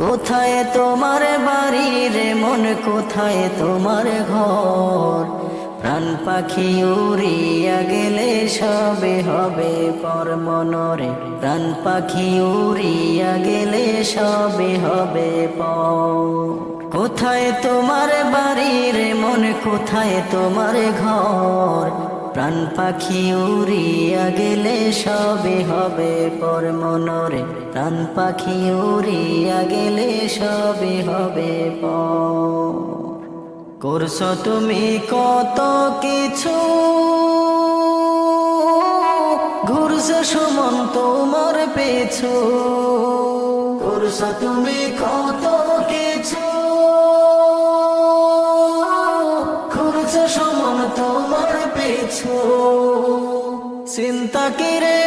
কোথায় তোমার বাড়ি রে মন, কোথায় তোমার ঘর? প্রাণ পাখি উড়িয়া গেলে সবে হবে পর মনরে। প্রাণ পাখি উড়িয়া গেলে সবে হবে পর। কোথায় তোমার বাড়ি রে মন, কোথায় তোমার ঘর? প্রাণ পাখি উড়িয়া গেলে সবে হবে পর মনরে। প্রাণ পাখি উড়িয়া গেলে সবে হবে পর। করছো তুমি কত কিছু, ঘুরছে সুমন তোমার পিছু। করছো তুমি কত কিছু, ঘুরছে সুমন তোমার পিছু। চিন্তা কি রে